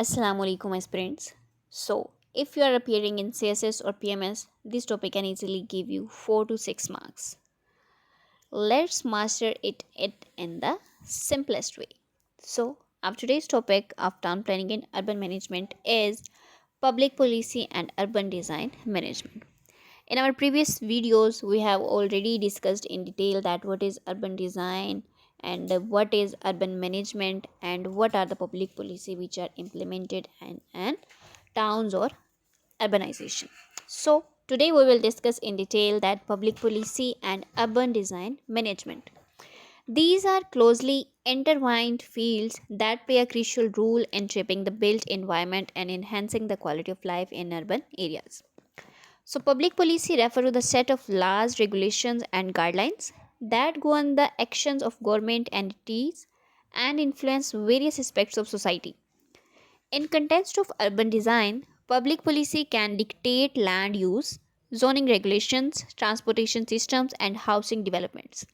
Assalamu alaikum aspirants. So, if you are appearing in CSS or PMS, this topic can easily give you 4 to 6 marks. Let's master it in the simplest way. So, our today's topic of town planning and urban management is public policy and urban design management. In our previous videos, we have already discussed in detail that what is urban design and what is urban management and what are the public policy which are implemented and towns or urbanization. So, today we will discuss in detail that public policy and urban design management. These are closely intertwined fields that play a crucial role in shaping the built environment and enhancing the quality of life in urban areas. So, public policy refer to the set of laws, regulations, and guidelines that govern the actions of government entities and influence various aspects of society. In context of urban design, public policy can dictate land use, zoning regulations, transportation systems, and housing developments.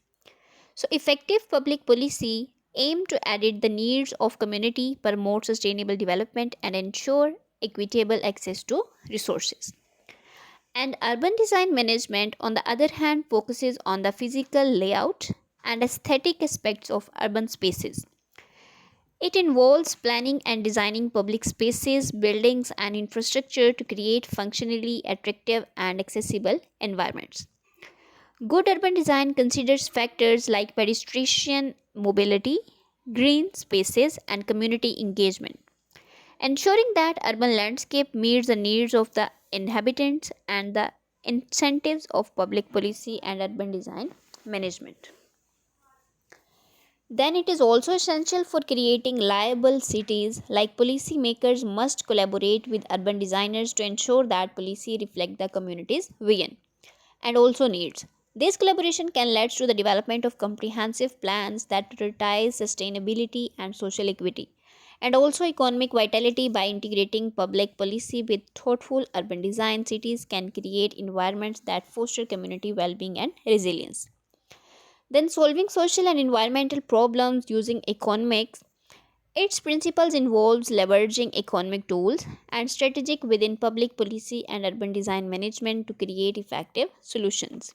So, effective public policy aim to address the needs of community, promote sustainable development, and ensure equitable access to resources. And urban design management, on the other hand, focuses on the physical layout and aesthetic aspects of urban spaces. It involves planning and designing public spaces, buildings, and infrastructure to create functionally attractive and accessible environments. Good urban design considers factors like pedestrian mobility, green spaces, and community engagement, ensuring that urban landscape meets the needs of the inhabitants and the incentives of public policy and urban design management. Then it is also essential for creating liable cities, like policymakers must collaborate with urban designers to ensure that policy reflect the community's vision and also needs. This collaboration can lead to the development of comprehensive plans that prioritize sustainability and social equity, and also economic vitality. By integrating public policy with thoughtful urban design. Cities can create environments that foster community well-being and resilience. Then solving social and environmental problems using economics. Its principles involves leveraging economic tools and strategic within public policy and urban design management to create effective solutions.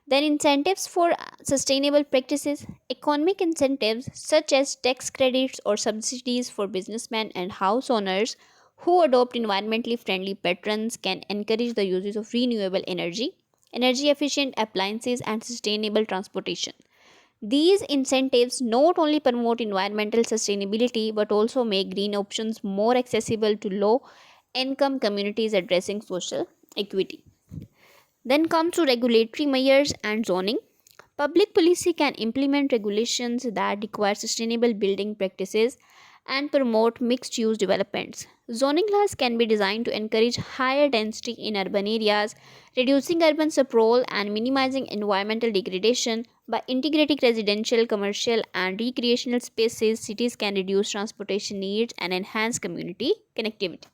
Then incentives for sustainable practices. Economic incentives such as tax credits or subsidies for businessmen and house owners who adopt environmentally friendly patterns can encourage the uses of renewable energy, energy efficient appliances, and sustainable transportation. These incentives not only promote environmental sustainability but also make green options more accessible to low income communities, addressing social equity. Then comes to regulatory measures and zoning. Public policy can implement regulations that require sustainable building practices and promote mixed use developments. Zoning laws can be designed to encourage higher density in urban areas, reducing urban sprawl and minimizing environmental degradation. By integrating residential, commercial, and recreational spaces, cities can reduce transportation needs and enhance community connectivity.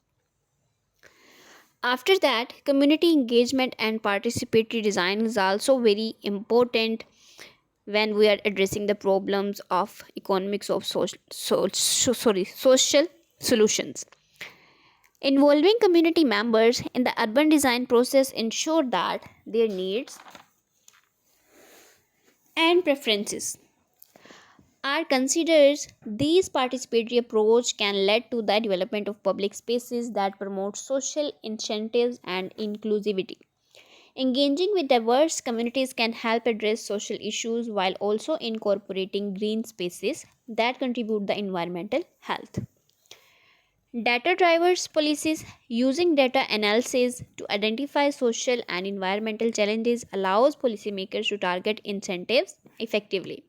After that, community engagement and participatory design is also very important when we are addressing the problems of economics of social solutions. Involving community members in the urban design process ensure that their needs and preferences are considered. These participatory approach can lead to the development of public spaces that promote social incentives and inclusivity. Engaging with diverse communities can help address social issues while also incorporating green spaces that contribute the environmental health. Data drivers policies. Using data analysis to identify social and environmental challenges allows policymakers to target incentives effectively.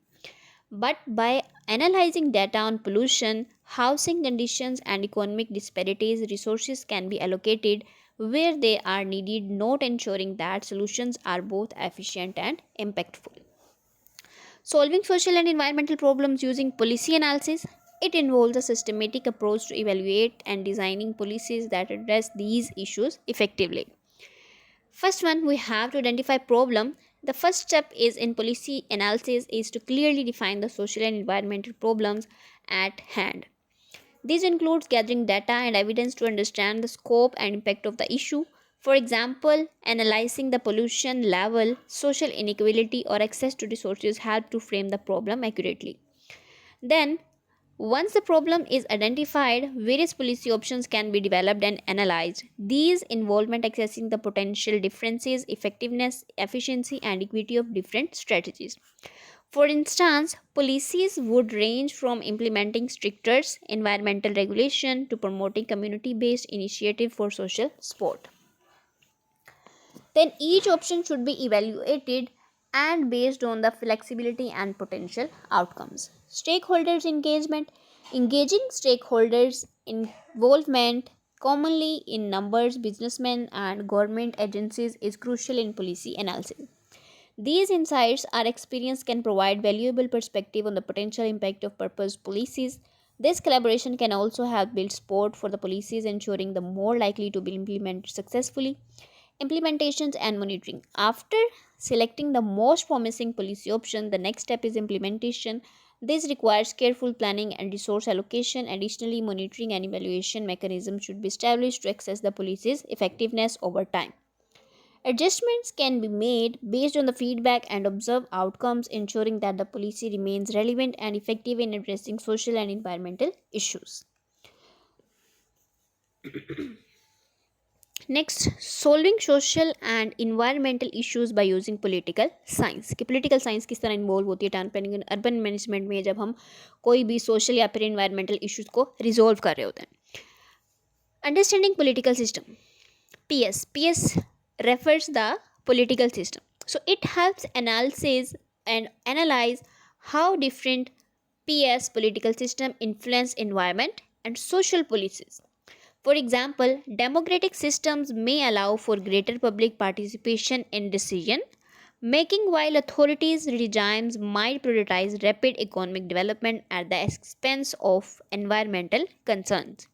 But by analyzing data on pollution, housing conditions, and economic disparities, resources can be allocated where they are needed, not ensuring that solutions are both efficient and impactful. Solving social and environmental problems using policy analysis. It involves a systematic approach to evaluate and designing policies that address these issues effectively. First one, we have to identify problem. The first step is in policy analysis is to clearly define the social and environmental problems at hand. This includes gathering data and evidence to understand the scope and impact of the issue. For example, analyzing the pollution level, social inequality, or access to resources help to frame the problem accurately. Then, once the problem is identified, various policy options can be developed and analyzed. These involvement assessing the potential differences, effectiveness, efficiency, and equity of different strategies. For instance, policies would range from implementing stricter environmental regulation to promoting community based initiative for social sport. Then each option should be evaluated and based on the flexibility and potential outcomes. Stakeholders engagement. Engaging stakeholders involvement commonly in numbers, businessmen, and government agencies is crucial in policy analysis. These insights or experience can provide valuable perspective on the potential impact of proposed policies. This collaboration can also help build support for the policies, ensuring the more likely to be implemented successfully. Implementations and monitoring. After selecting the most promising policy option, the next step is implementation. This requires careful planning and resource allocation. Additionally, monitoring and evaluation mechanisms should be established to assess the policy's effectiveness over time. Adjustments can be made based on the feedback and observed outcomes, ensuring that the policy remains relevant and effective in addressing social and environmental issues. Next, solving social and environmental issues by using political science. कि political science किस तरह involve होती है town planning and urban management में जब हम कोई भी सोशल या फिर environmental issues को रिजोल्व कर रहे होते हैं. Understanding political system. PS refers the political system. So it helps analysis and analyze how different PS political system influence environment and social policies. For example, democratic systems may allow for greater public participation in decision making, while authorities regimes might prioritize rapid economic development at the expense of environmental concerns.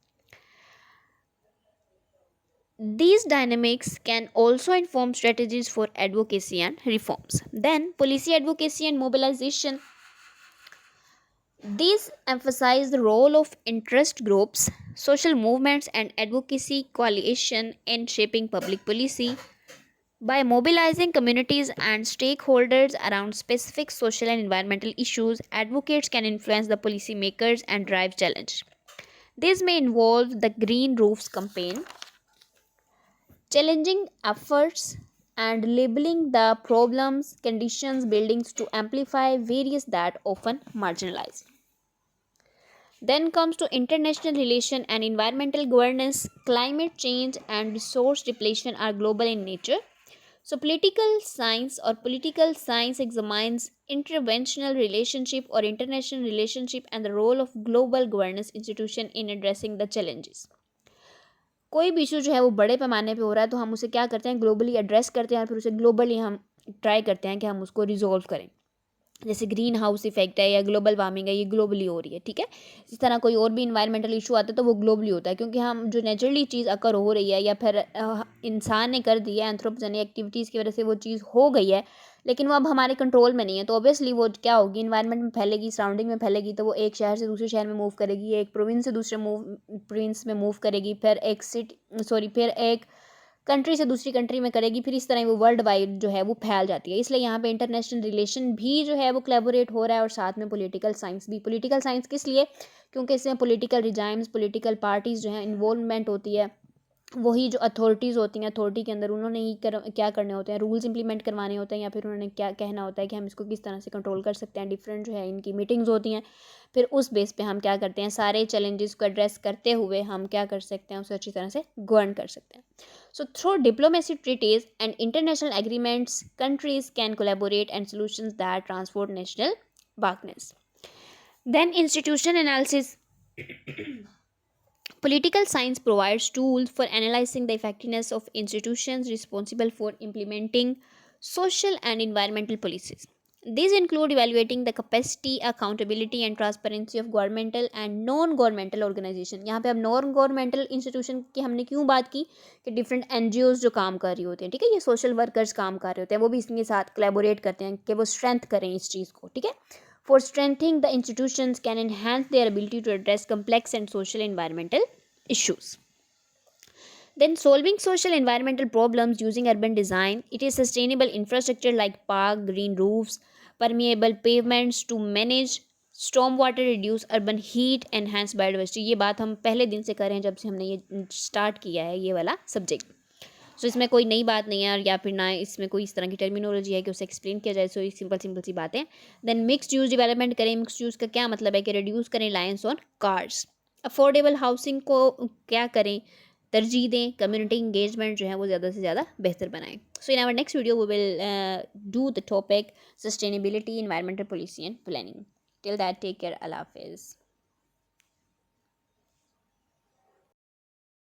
These dynamics can also inform strategies for advocacy and reforms. Then, policy advocacy and mobilization. These emphasize the role of interest groups, social movements, and advocacy coalition in shaping public policy. By mobilizing communities and stakeholders around specific social and environmental issues, advocates can influence the policymakers and drive change. This may involve the Green Roofs campaign, challenging efforts, and labeling the problems, conditions, buildings to amplify various that often marginalized. Then comes to international relation and environmental governance. Climate change and resource depletion are global in nature. So political science examines interventional relationship or international relationship and the role of global governance institution in addressing the challenges. कोई भी issue जो है वो बड़े पैमाने पे हो रहा है तो हम उसे क्या करते हैं, ग्लोबली एड्रेस करते हैं और फिर उसे ग्लोबली हम ट्राई करते हैं कि हम उसको रिजोल्व करें. जैसे ग्रीन हाउस इफेक्ट है या ग्लोबल वार्मिंग है, ये ग्लोबली हो रही है, ठीक है. इस तरह कोई और भी इन्वायरमेंटल इशू आता है तो वो ग्लोबली होता है, क्योंकि हम जो नेचुरली चीज़ अकर हो रही है या फिर इंसान ने कर दी है, एंथ्रोपोजेनिक एक्टिविटीज़ की वजह से वो चीज़ हो गई है, लेकिन वो अब हमारे कंट्रोल में नहीं है, तो ऑब्वियसली वो क्या होगी, इन्वायरमेंट में फैलेगी, सराउंडिंग में फैलेगी, तो वो एक शहर से दूसरे शहर में मूव करेगी, एक प्रोविंस से दूसरे प्रोविंस में मूव करेगी, फिर एक कंट्री से दूसरी कंट्री में करेगी, फिर इस तरह वो वर्ल्ड वाइड जो है वो फैल जाती है. इसलिए यहाँ पे इंटरनेशनल रिलेशन भी जो है वो कोलैबोरेट हो रहा है और साथ में पॉलिटिकल साइंस भी. पॉलिटिकल साइंस किस लिए, क्योंकि इसमें पॉलिटिकल रिजाइम्स, पॉलिटिकल पार्टीज़ जो है इन्वॉल्वमेंट होती है, वही जो अथॉरिटीज़ होती हैं, अथॉरिटी के अंदर उन्होंने ही क्या करने होते हैं, रूल्स इंप्लीमेंट करवाने होते हैं, या फिर उन्होंने क्या कहना होता है कि हम इसको किस तरह से कंट्रोल कर सकते हैं. डिफरेंट जो है इनकी मीटिंग्स होती हैं, फिर उस बेस पे हम क्या करते हैं, सारे चैलेंजेस को एड्रेस करते हुए हम क्या कर सकते हैं, उसे अच्छी तरह से गवर्न कर सकते हैं. So through diplomacy treaties and international agreements, countries can collaborate and solutions that transform national darkness. Then institution analysis. Political science provides tools for analyzing the effectiveness of institutions responsible for implementing social and environmental policies. These include evaluating the capacity, accountability and transparency of governmental and non-governmental organization. यहाँ पे अब non governmental institution की हमने क्यों बात की कि different NGOs जो काम कर रही होती हैं, ठीक है, ये सोशल वर्कर्स काम कर रहे होते हैं, वो भी इसके साथ कोलैबोरेट करते हैं कि वो स्ट्रेंथ करें इस चीज़ को, ठीक है. for strengthening the institutions can enhance their ability to address complex and social environmental issues. Then solving social environmental problems using urban design, it is sustainable infrastructure like park, green roofs, permeable pavements to manage stormwater, reduce urban heat, enhance biodiversity. ये बात हम पहले दिन से कर रहे हैं जब से हमने ये स्टार्ट किया है ये वाला सब्जेक्ट. सो इसमें कोई नई बात नहीं है और या फिर ना इसमें कोई इस तरह की टर्मिनोलॉजी है कि उसे एक्सप्लेन किया जाए. सो सिंपल सिंपल सी बातें. देन मिक्स्ड यूज डेवलपमेंट करें. मिक्स्ड यूज का क्या मतलब है कि रिड्यूस करें lines on cars. Affordable housing को क्या करें, तरजीह दें. कम्युनिटी इंगेजमेंट जो है वो ज़्यादा से ज़्यादा बेहतर बनाएं. So in our next video we will do the topic sustainability, environmental policy and planning. Till that take care. Allah हाफिज़.